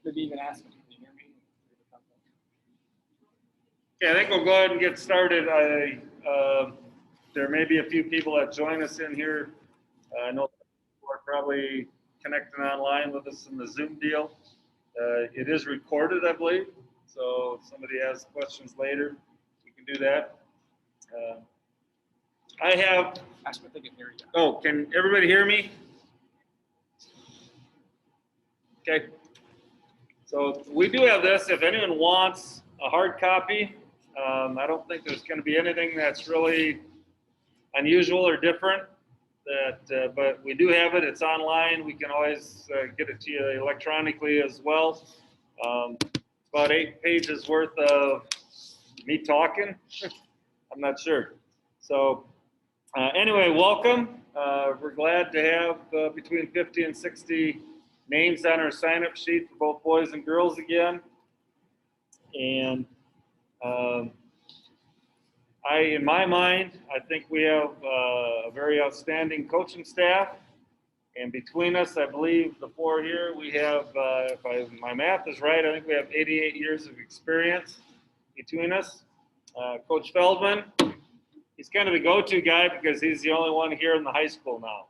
maybe even ask them, can you hear me? Okay, I think we'll go ahead and get started. There may be a few people that join us in here. I know people are probably connecting online with us in the Zoom deal. It is recorded, I believe, so if somebody has questions later, we can do that. I have. Ask them if they can hear you. Oh, can everybody hear me? Okay. So we do have this. If anyone wants a hard copy, I don't think there's going to be anything that's really unusual or different. But we do have it. It's online. We can always get it to you electronically as well. About 8 pages worth of me talking. I'm not sure. So anyway, welcome. We're glad to have between 50 and 60 names on our sign-up sheet for both boys and girls again. And in my mind, I think we have a very outstanding coaching staff. And between us, I believe the 4 here, we have, if my math is right, I think we have 88 years of experience between us. Coach Feldman, he's kind of the go-to guy because he's the only one here in the high school now.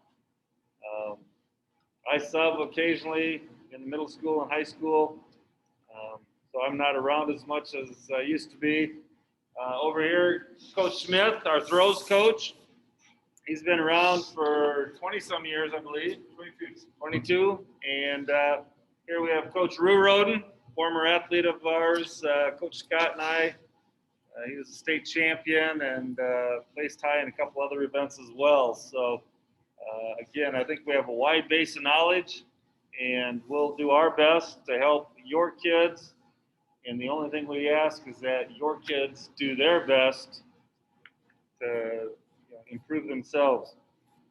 I sub occasionally in the middle school and high school, so I'm not around as much as I used to be. Over here, Coach Smith, our throws coach. He's been around for 20-some years, I believe. 22. And here we have Coach Rue Roden, former athlete of ours. Coach Scott and I, he was a state champion and placed high in a couple other events as well. So, again, I think we have a wide base of knowledge, and we'll do our best to help your kids. And the only thing we ask is that your kids do their best to improve themselves.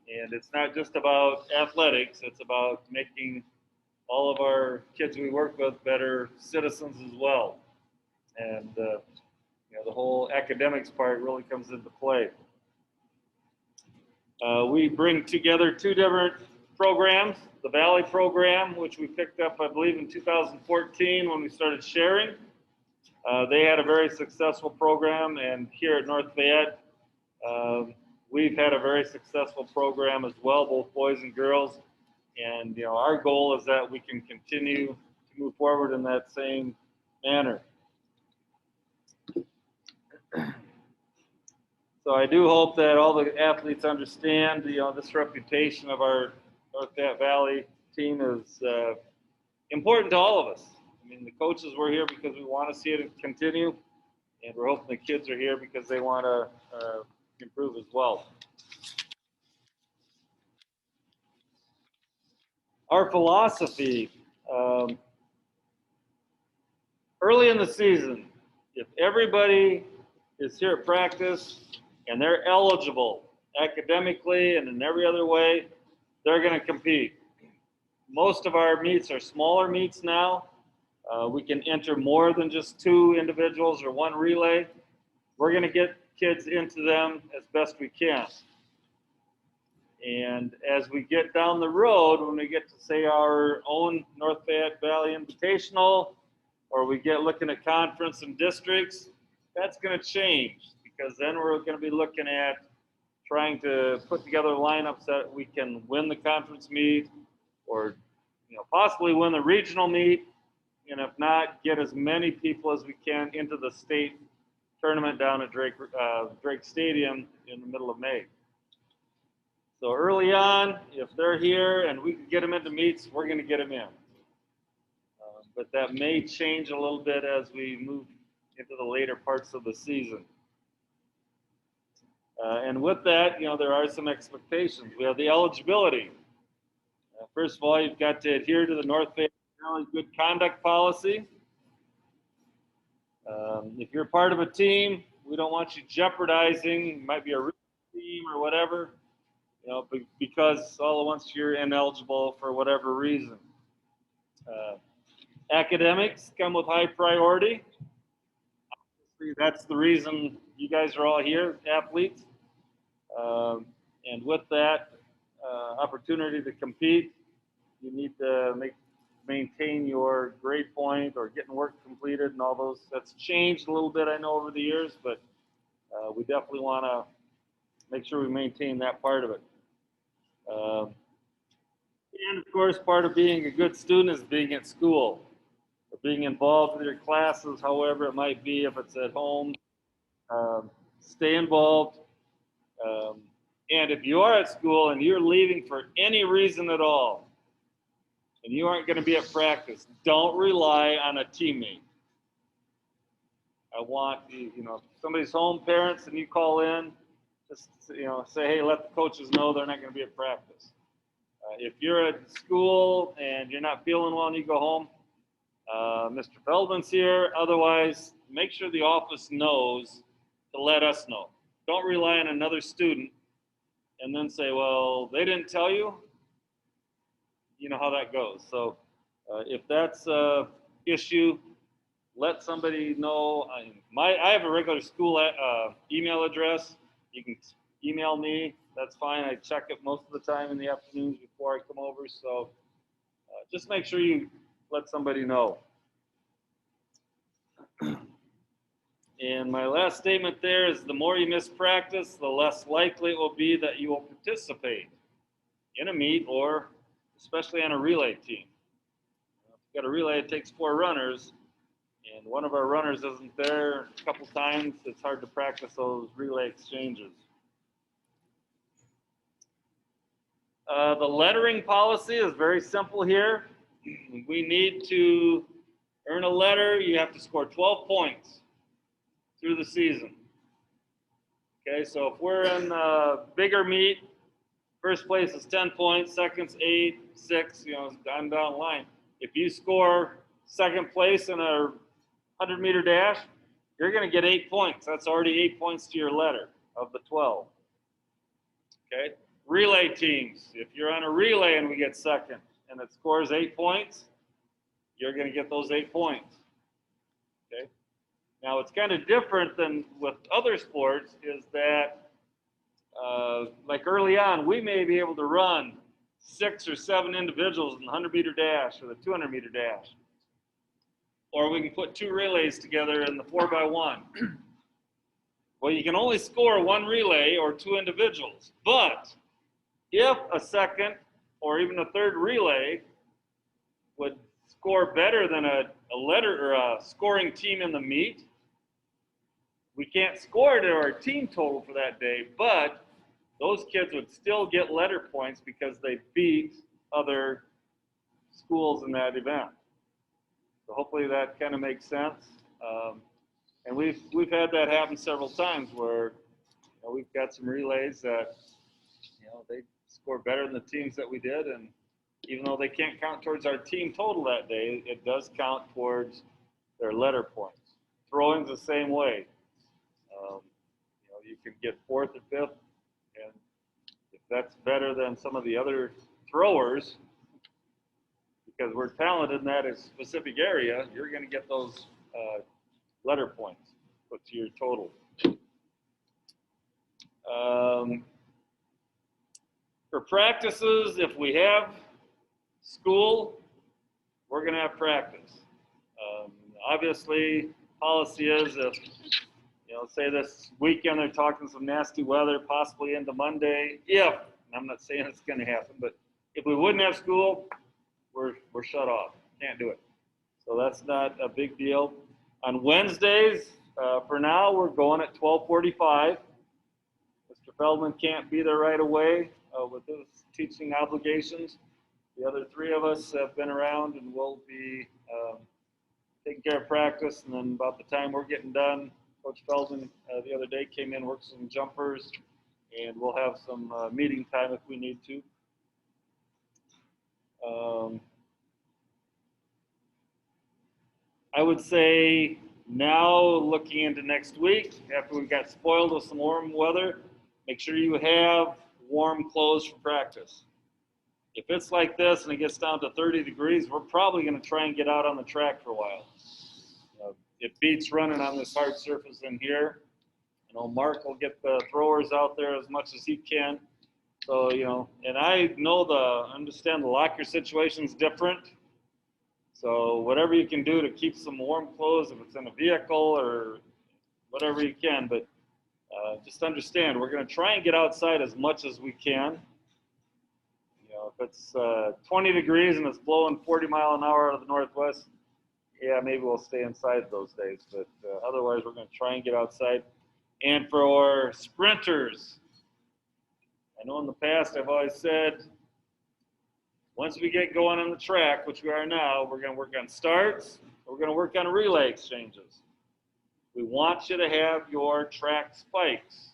And it's not just about athletics, it's about making all of our kids we work with better citizens as well. And the whole academics part really comes into play. We bring together 2 different programs. The Valley program, which we picked up, I believe, in 2014 when we started sharing. They had a very successful program, and here at North Fayette, we've had a very successful program as well, both boys and girls. And our goal is that we can continue to move forward in that same manner. So I do hope that all the athletes understand, this reputation of our North Fayette Valley team is important to all of us. I mean, the coaches were here because we want to see it continue, and we're hoping the kids are here because they want to improve as well. Our philosophy, early in the season, if everybody is here at practice and they're eligible academically and in every other way, they're going to compete. Most of our meets are smaller meets now. We can enter more than just 2 individuals or 1 relay. We're going to get kids into them as best we can. And as we get down the road, when we get to, say, our own North Fayette Valley Invitational, or we get looking at conference and districts, that's going to change, because then we're going to be looking at trying to put together lineups that we can win the conference meet, or possibly win the regional meet, and if not, get as many people as we can into the state tournament down at Drake Stadium in the middle of May. So early on, if they're here and we can get them into meets, we're going to get them in. But that may change a little bit as we move into the later parts of the season. And with that, there are some expectations. We have the eligibility. First of all, you've got to adhere to the North Fayette Valley Good Conduct Policy. If you're part of a team, we don't want you jeopardizing, it might be a team or whatever, because all at once you're ineligible for whatever reason. Academics come with high priority. Obviously, that's the reason you guys are all here, athletes. And with that opportunity to compete, you need to make maintain your grade point or getting work completed and all those. That's changed a little bit, I know, over the years, but we definitely want to make sure we maintain that part of it. And of course, part of being a good student is being at school, or being involved with your classes, however it might be, if it's at home. Stay involved. And if you are at school and you're leaving for any reason at all, and you aren't going to be at practice, don't rely on a teammate. I want, if somebody's home, parents, and you call in, just, say, hey, let the coaches know they're not going to be at practice. If you're at school and you're not feeling well and you go home, Mr. Feldman's here. Otherwise, make sure the office knows to let us know. Don't rely on another student and then say, well, they didn't tell you. You know how that goes. So if that's an issue, let somebody know. I have a regular school email address. You can email me. That's fine. I check it most of the time in the afternoons before I come over. So just make sure you let somebody know. And my last statement there is the more you miss practice, the less likely it will be that you will participate in a meet or especially on a relay team. If you've got a relay, it takes 4 runners, and one of our runners isn't there a couple times. It's hard to practice those relay exchanges. The lettering policy is very simple here. We need to earn a letter. You have to score 12 points through the season. Okay, so if we're in a bigger meet, first place is 10 points, second's 8, 6, down the line. If you score second place in a 100-meter dash, you're going to get 8 points. That's already 8 points to your letter of the 12. Okay? Relay teams. If you're on a relay and we get second and it scores 8 points, you're going to get those 8 points. Okay? Now, it's kind of different than with other sports is that like early on, we may be able to run 6 or 7 individuals in the 100-meter dash or the 200-meter dash. Or we can put 2 relays together in the 4x1. Well, you can only score 1 relay or 2 individuals. But if a second or even a third relay would score better than a letter or a scoring team in the meet, we can't score to our team total for that day, but those kids would still get letter points because they beat other schools in that event. So hopefully that kind of makes sense. And we've had that happen several times where we've got some relays that they score better than the teams that we did, and even though they can't count towards our team total that day, it does count towards their letter points. Throwing's the same way. You can get 4th or 5th, and if that's better than some of the other throwers, because we're talented in that specific area, you're going to get those letter points put to your total. For practices, if we have school, we're going to have practice. Obviously, policy is if, say this weekend they're talking some nasty weather, possibly into Monday. If, and I'm not saying it's going to happen, but if we wouldn't have school, we're shut off. Can't do it. So that's not a big deal. On Wednesdays, for now, we're going at 12:45. Mr. Feldman can't be there right away with his teaching obligations. The other 3 of us have been around and we'll be taking care of practice. And then about the time we're getting done, Coach Feldman the other day came in, worked some jumpers, and we'll have some meeting time if we need to. I would say now, looking into next week, after we got spoiled with some warm weather, make sure you have warm clothes for practice. If it's like this and it gets down to 30 degrees, we're probably going to try and get out on the track for a while. It beats running on this hard surface in here. Mark will get the throwers out there as much as he can. So, and I know understand the locker situation is different. So whatever you can do to keep some warm clothes, if it's in a vehicle or whatever you can, but just understand we're going to try and get outside as much as we can. You know, if it's 20 degrees and it's blowing 40 mile an hour out of the northwest, yeah, maybe we'll stay inside those days. But otherwise, we're going to try and get outside. And for our sprinters, I know in the past I've always said, once we get going on the track, which we are now, we're going to work on starts. We're going to work on relay exchanges. We want you to have your track spikes.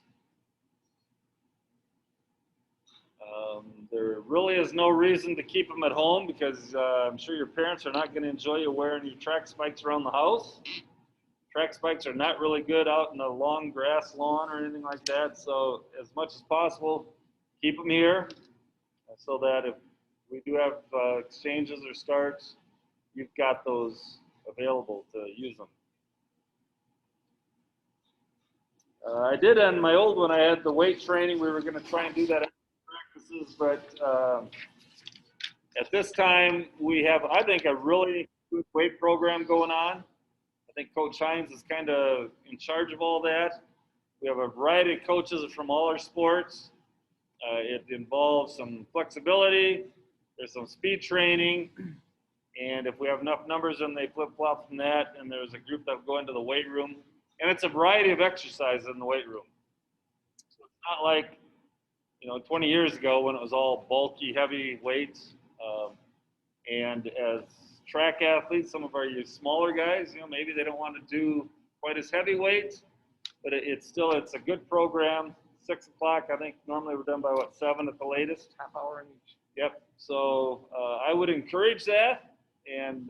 There really is no reason to keep them at home because I'm sure your parents are not going to enjoy you wearing your track spikes around the house. Track spikes are not really good out in a long grass lawn or anything like that. So as much as possible, keep them here so that if we do have exchanges or starts, you've got those available to use them. I did on my old one, I had the weight training. We were going to try and do that at practices, but at this time we have, I think, a really good weight program going on. I think Coach Hines is kind of in charge of all that. We have a variety of coaches from all our sports. It involves some flexibility. There's some speed training. And if we have enough numbers, then they flip-flop from that. And there's a group that go into the weight room. And it's a variety of exercises in the weight room. So it's not like, 20 years ago when it was all bulky, heavy weights. And as track athletes, some of our smaller guys, maybe they don't want to do quite as heavy weights, but it's a good program. 6 o'clock, I think normally we're done by 7 at the latest. Half hour in each. Yep. So I would encourage that and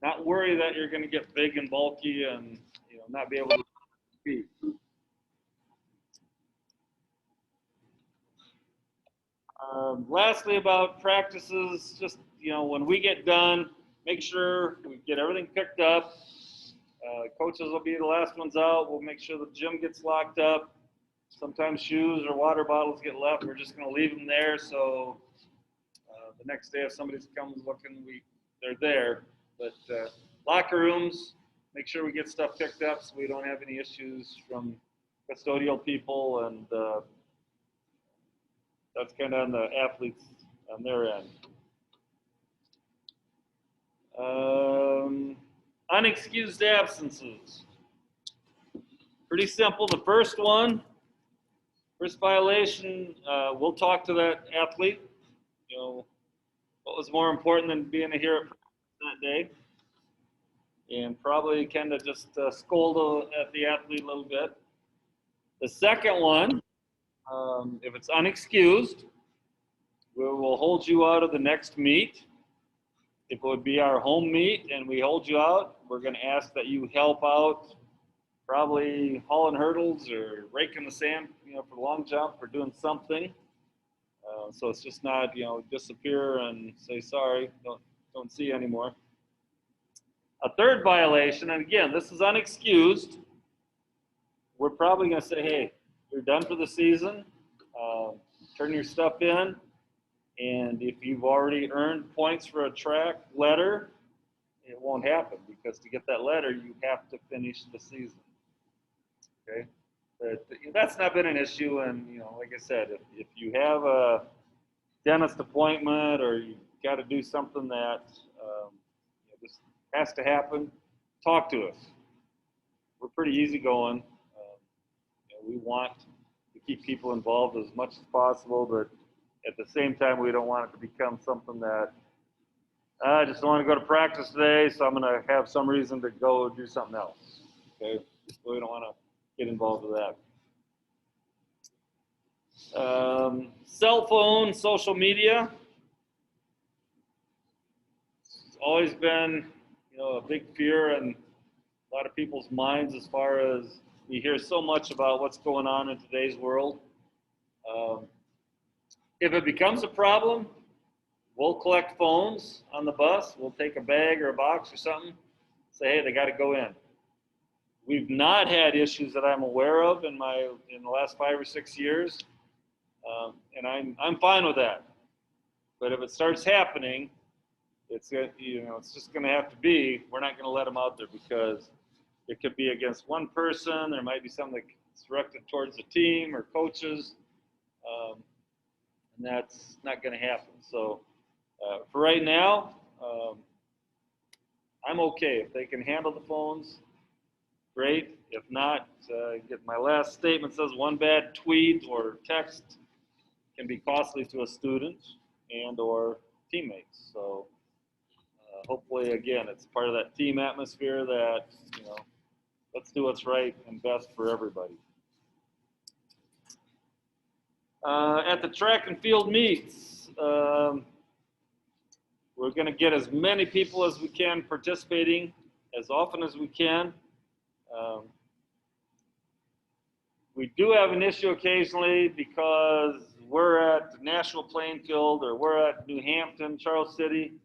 not worry that you're going to get big and bulky and not be able to compete. Lastly, about practices, just when we get done, make sure we get everything picked up. Coaches will be the last ones out. We'll make sure the gym gets locked up. Sometimes shoes or water bottles get left. We're just going to leave them there. So the next day, if somebody comes looking, they're there. But locker rooms, make sure we get stuff picked up so we don't have any issues from custodial people. And that's kind of on the athletes on their end. Unexcused absences. Pretty simple. The first violation, we'll talk to that athlete. What was more important than being here that day? And probably kind of just scold at the athlete a little bit. The second one, if it's unexcused, we will hold you out of the next meet. If it would be our home meet and we hold you out, we're going to ask that you help out, probably hauling hurdles or raking the sand, for long jump or doing something. So it's just not, disappear and say sorry, don't see you anymore. A third violation, and again, this is unexcused. We're probably going to say, hey, you're done for the season. Turn your stuff in. And if you've already earned points for a track letter, it won't happen because to get that letter, you have to finish the season. Okay? But that's not been an issue. And, like I said, if you have a dentist appointment or you've got to do something that just has to happen, talk to us. We're pretty easygoing. We want to keep people involved as much as possible, but at the same time, we don't want it to become something that I just don't want to go to practice today, so I'm going to have some reason to go do something else. Okay, so we don't want to get involved with that. Cell phone, social media. It's always been, a big fear in a lot of people's minds as far as we hear so much about what's going on in today's world. If it becomes a problem, we'll collect phones on the bus. We'll take a bag or a box or something, say, hey, they got to go in. We've not had issues that I'm aware of in the last 5 or 6 years, and I'm fine with that. But if it starts happening, it's just going to have to be. We're not going to let them out there because it could be against one person. There might be something that's directed towards the team or coaches, and that's not going to happen. So for right now, I'm okay. If they can handle the phones, great. If not, my last statement says one bad tweet or text can be costly to a student and or teammates. So hopefully, again, it's part of that team atmosphere that, let's do what's right and best for everybody. At the track and field meets, we're going to get as many people as we can participating as often as we can. We do have an issue occasionally because we're at National Plainfield or we're at New Hampton, Charles City,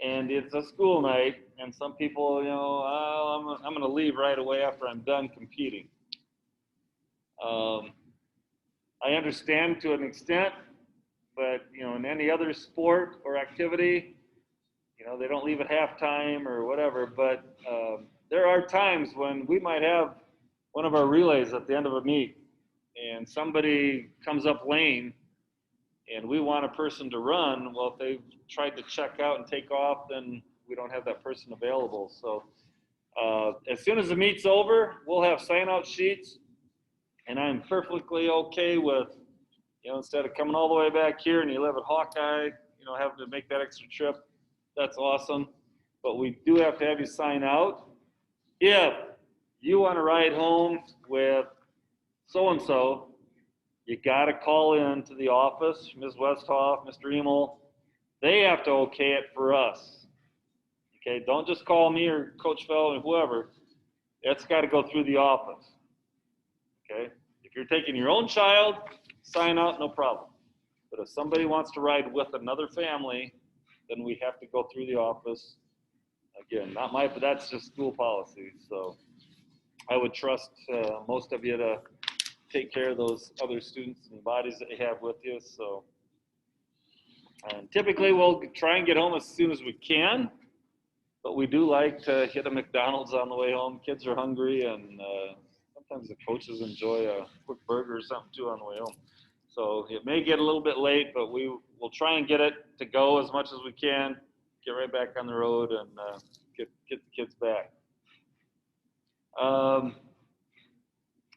and it's a school night, and some people, I'm going to leave right away after I'm done competing. I understand to an extent, but, in any other sport or activity, they don't leave at halftime or whatever, but there are times when we might have one of our relays at the end of a meet, and somebody comes up lane, and we want a person to run. Well, if they've tried to check out and take off, then we don't have that person available. So as soon as the meet's over, we'll have sign-out sheets, and I'm perfectly okay with, instead of coming all the way back here and you live at Hawkeye, having to make that extra trip. That's awesome. But we do have to have you sign out. If you want to ride home with so-and-so, you got to call in to the office, Ms. Westhoff, Mr. Emel. They have to okay it for us. Okay, don't just call me or Coach Feldman, whoever. That's got to go through the office. Okay, if you're taking your own child, sign out, no problem. But if somebody wants to ride with another family, then we have to go through the office. Again, but that's just school policy. So I would trust most of you to take care of those other students and bodies that you have with you. So typically we'll try and get home as soon as we can, but we do like to hit a McDonald's on the way home. Kids are hungry, and sometimes the coaches enjoy a quick burger or something too on the way home. So it may get a little bit late, but we will try and get it to go as much as we can, get right back on the road, and get the kids back.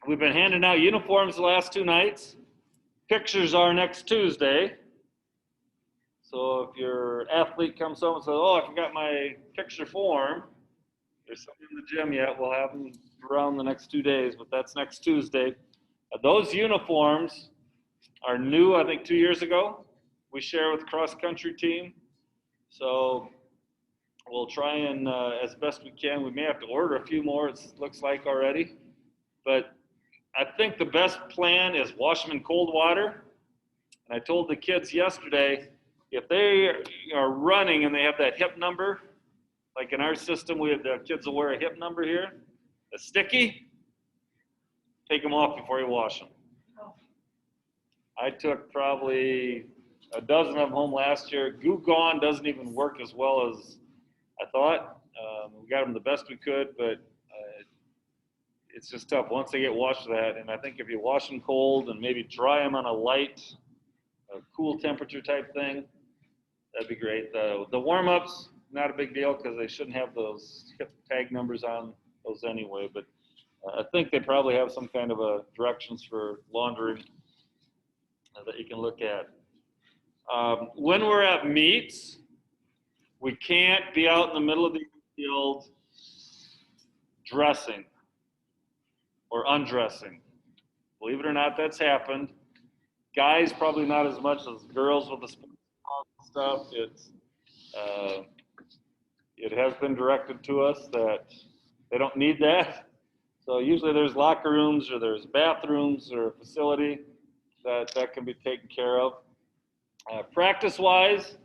We've been handing out uniforms the last 2 nights. Pictures are next Tuesday. So if your athlete comes home and says, I forgot my picture form, there's some in the gym yet. We'll have them around the next 2 days, but that's next Tuesday. Those uniforms are new, I think, 2 years ago. We share with the cross-country team. So we'll try and, as best we can, we may have to order a few more, it looks like already. But I think the best plan is wash them in cold water. And I told the kids yesterday, if they are running and they have that hip number, like in our system, the kids will wear a hip number here, a sticky, take them off before you wash them. I took probably a dozen of them home last year. Goo Gone doesn't even work as well as I thought. We got them the best we could, but it's just tough once they get washed that. And I think if you wash them cold and maybe dry them on a light, cool temperature type thing, that'd be great. The warm-ups, not a big deal because they shouldn't have those hip tag numbers on those anyway. But I think they probably have some kind of directions for laundering that you can look at. When we're at meets, we can't be out in the middle of the field dressing or undressing. Believe it or not, that's happened. Guys, probably not as much as girls with the stuff. It has been directed to us that they don't need that. So usually there's locker rooms or there's bathrooms or a facility that can be taken care of. Practice-wise,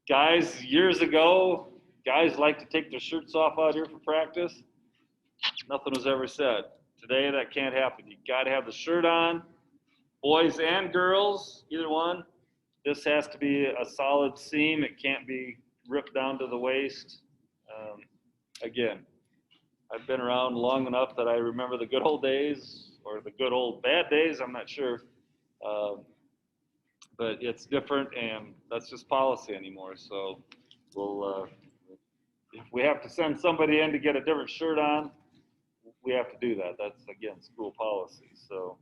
guys, years ago, guys like to take their shirts off out here for practice. Nothing was ever said. Today, that can't happen. You got to have the shirt on, boys and girls, either one. This has to be a solid seam. It can't be ripped down to the waist. Again, I've been around long enough that I remember the good old days or the good old bad days, I'm not sure. But it's different, and that's just policy anymore. So we'll, if we have to send somebody in to get a different shirt on, we have to do that. That's, again, school policy. So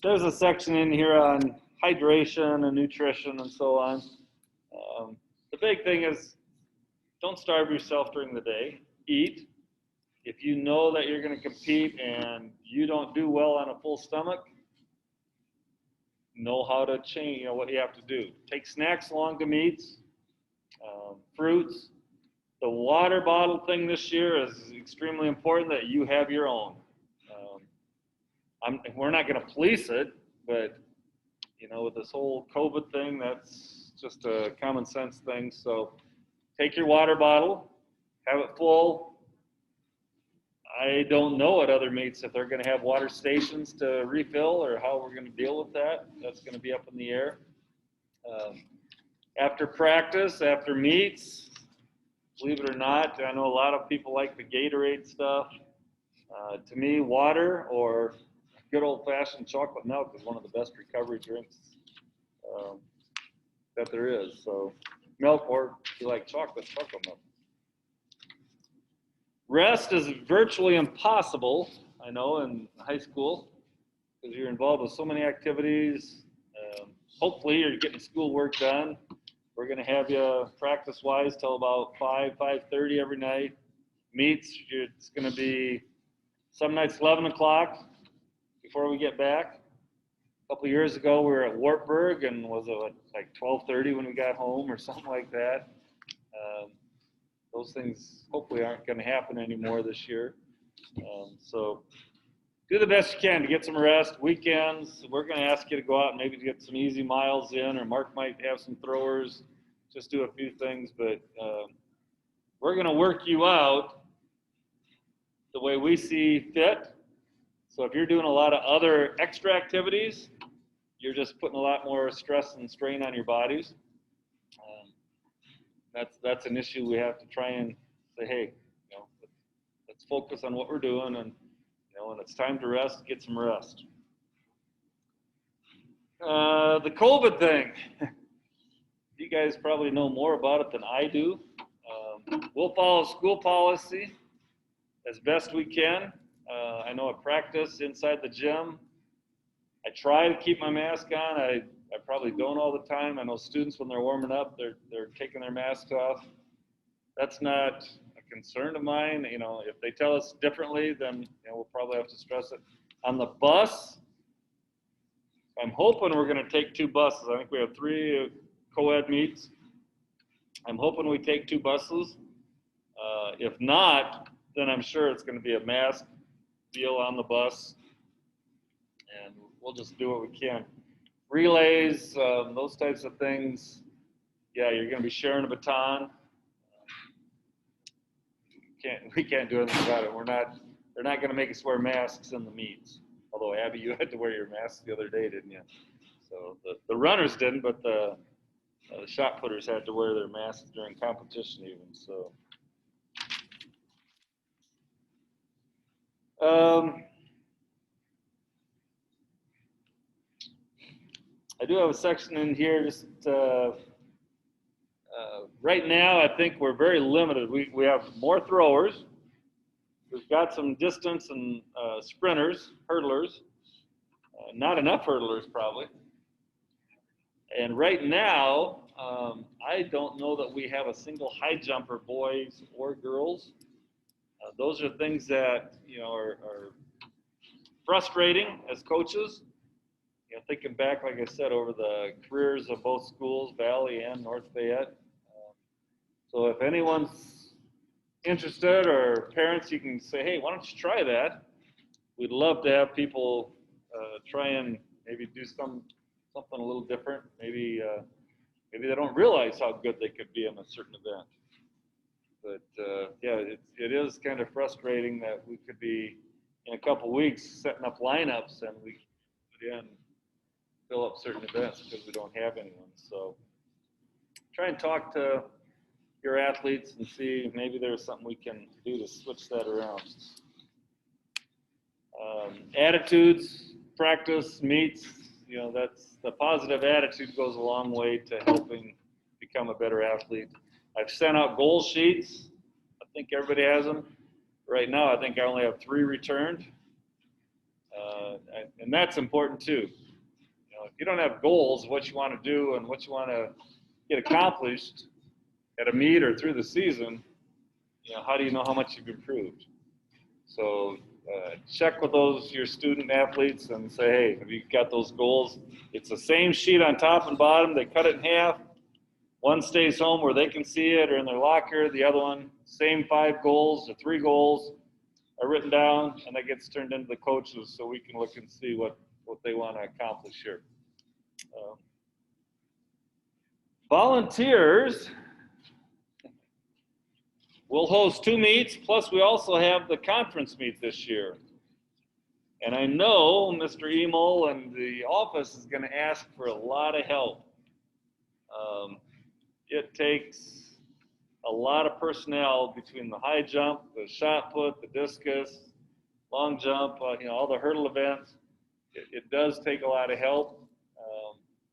there's a section in here on hydration and nutrition and so on. The big thing is don't starve yourself during the day. Eat. If you know that you're going to compete and you don't do well on a full stomach, know how to change, what you have to do. Take snacks along to meets, fruits. The water bottle thing this year is extremely important that you have your own. We're not going to police it, but with this whole COVID thing, that's just a common sense thing. So take your water bottle, have it full. I don't know at other meets if they're going to have water stations to refill or how we're going to deal with that. That's going to be up in the air. After practice, after meets, believe it or not, I know a lot of people like the Gatorade stuff. To me, water or good old-fashioned chocolate milk is one of the best recovery drinks that there is. So milk, or if you like chocolate milk. Rest is virtually impossible, I know, in high school because you're involved with so many activities. Hopefully you're getting schoolwork done. We're going to have you practice-wise till about 5:30 every night. Meets, it's going to be some nights 11 o'clock before we get back. A couple of years ago, we were at Wartburg, and was it like 12:30 when we got home or something like that? Those things hopefully aren't going to happen anymore this year. So do the best you can to get some rest. Weekends, we're going to ask you to go out and maybe get some easy miles in, or Mark might have some throwers. Just do a few things, but we're going to work you out the way we see fit. So if you're doing a lot of other extra activities, you're just putting a lot more stress and strain on your bodies. That's an issue we have to try and say, hey, let's focus on what we're doing, and when it's time to rest, get some rest. The COVID thing, you guys probably know more about it than I do. We'll follow school policy as best we can. I know at practice inside the gym, I try to keep my mask on. I probably don't all the time. I know students, when they're warming up, they're taking their masks off. That's not a concern of mine. If they tell us differently, then we'll probably have to stress it. On the bus, I'm hoping we're going to take 2 buses. I think we have 3 co-ed meets. I'm hoping we take 2 buses. If not, then I'm sure it's going to be a mask deal on the bus, and we'll just do what we can. Relays, those types of things, yeah, you're going to be sharing a baton. We can't do anything about it. They're not going to make us wear masks in the meets. Although, Abby, you had to wear your mask the other day, didn't you? So the runners didn't, but the shot putters had to wear their masks during competition even. So. I do have a section in here just right now. I think we're very limited. We have more throwers. We've got some distance and sprinters, hurdlers. Not enough hurdlers probably. And right now, I don't know that we have a single high jumper, boys or girls. Those are things that are frustrating as coaches. Thinking back, like I said, over the careers of both schools, Valley and North Fayette. So if anyone's interested, or parents, you can say, hey, why don't you try that? We'd love to have people try and maybe do something a little different. Maybe they don't realize how good they could be in a certain event. But yeah, it is kind of frustrating that we could be in a couple weeks setting up lineups and we put in fill up certain events because we don't have anyone. So try and talk to your athletes and see if maybe there's something we can do to switch that around. Attitudes, practice, meets, that's the positive attitude goes a long way to helping become a better athlete. I've sent out goal sheets. I think everybody has them. Right now, I think I only have 3 returned. And that's important too. If you don't have goals, what you want to do and what you want to get accomplished at a meet or through the season, how do you know how much you've improved? So check with your student athletes and say, hey, have you got those goals? It's the same sheet on top and bottom. They cut it in half. One stays home where they can see it or in their locker. The other one, same 5 goals or 3 goals are written down, and that gets turned into the coaches so we can look and see what they want to accomplish here. Volunteers, we'll host 2 meets, plus we also have the conference meet this year. And I know Mr. Emil and the office is going to ask for a lot of help. It takes a lot of personnel between the high jump, the shot put, the discus, long jump, all the hurdle events. It does take a lot of help.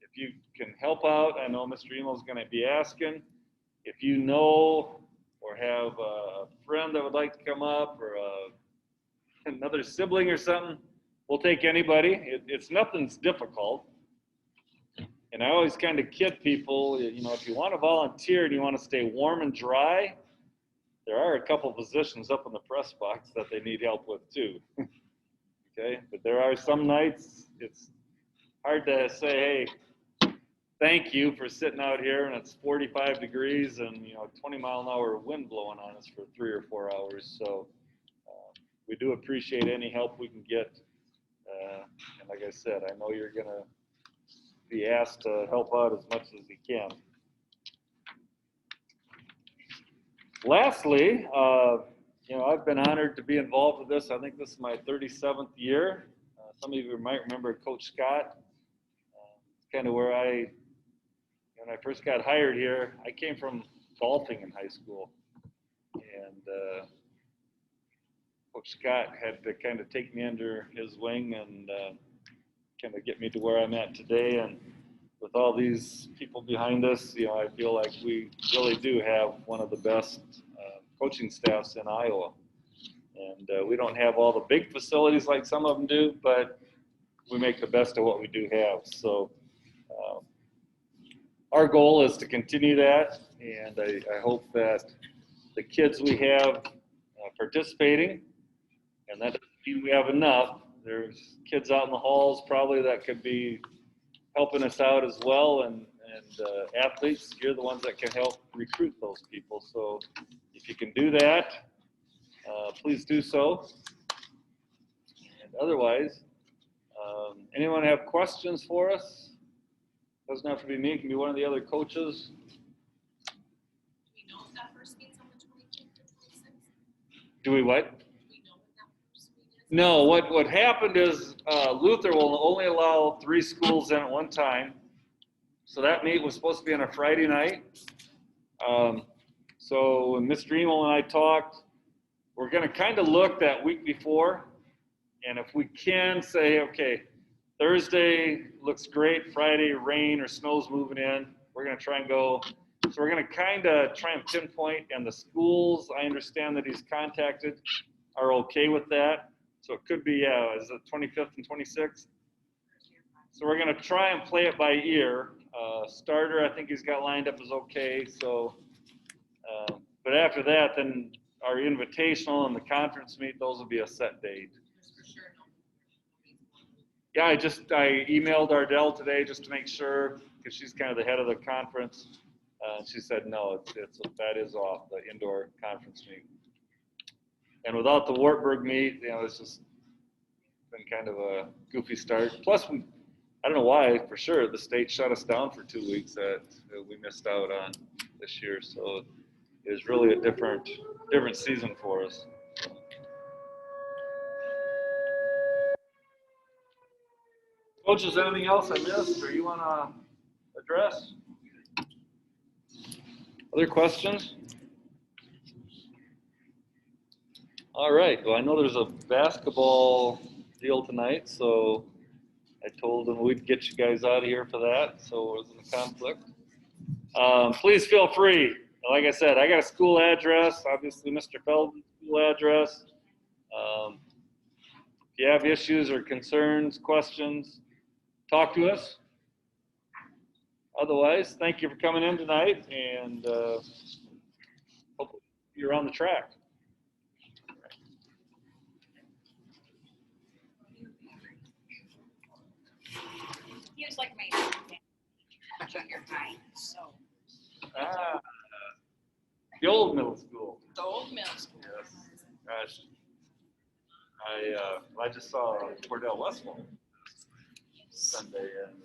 If you can help out, I know Mr. Emil is going to be asking. If you know or have a friend that would like to come up or another sibling or something, we'll take anybody. It's nothing's difficult. And I always kind of kid people, if you want to volunteer and you want to stay warm and dry, there are a couple positions up in the press box that they need help with too. Okay, but there are some nights it's hard to say, hey, thank you for sitting out here and it's 45 degrees and 20-mile-an-hour wind blowing on us for 3 or 4 hours. So we do appreciate any help we can get. And like I said, I know you're gonna be asked to help out as much as you can. Lastly, I've been honored to be involved with this. I think this is my 37th year. Some of you might remember Coach Scott. It's kind of where when I first got hired here, I came from golfing in high school. And Coach Scott had to kind of take me under his wing and kind of get me to where I'm at today. And with all these people behind us, I feel like we really do have one of the best coaching staffs in Iowa. And we don't have all the big facilities like some of them do, but we make the best of what we do have. So our goal is to continue that, and I hope that the kids we have participating, and that doesn't mean we have enough. There's kids out in the halls probably that could be helping us out as well, and athletes, you're the ones that can help recruit those people. So if you can do that, please do so. And otherwise, anyone have questions for us? Doesn't have to be me, it can be one of the other coaches. Do we know if that first meet's on the 25th or 26th? Do we what? Do we know what that first meet is? No, what happened is Luther will only allow 3 schools in at one time. So that meet was supposed to be on a Friday night. So when Mr. Emil and I talked, we're going to kind of look that week before. And if we can say, okay, Thursday looks great, Friday rain or snow's moving in, we're going to try and go. So we're going to kind of try and pinpoint, and the schools, I understand that he's contacted, are okay with that. So it could be, is it 25th and 26th? So we're going to try and play it by ear. Starter, I think he's got lined up as okay. So, but after that, then our invitational and the conference meet, those will be a set date. Yeah, I emailed Ardell today just to make sure, because she's kind of the head of the conference. She said no, that is off, the indoor conference meet. And without the Wartburg meet, it's just been kind of a goofy start. Plus, I don't know why, for sure, the state shut us down for 2 weeks that we missed out on this year. So it was really a different season for us. Coach, is there anything else I missed or you want to address? Other questions? All right. Well, I know there's a basketball deal tonight, so I told them we'd get you guys out of here for that, so it wasn't a conflict. Please feel free. Like I said, I got a school address, obviously Mr. Feldman's school address. If you have issues or concerns, questions, talk to us. Otherwise, thank you for coming in tonight, and hope you're on the track. He was like my junior high, so The old middle school. the old middle school. Yes. Gosh. I just saw Cordell Westfall Sunday, and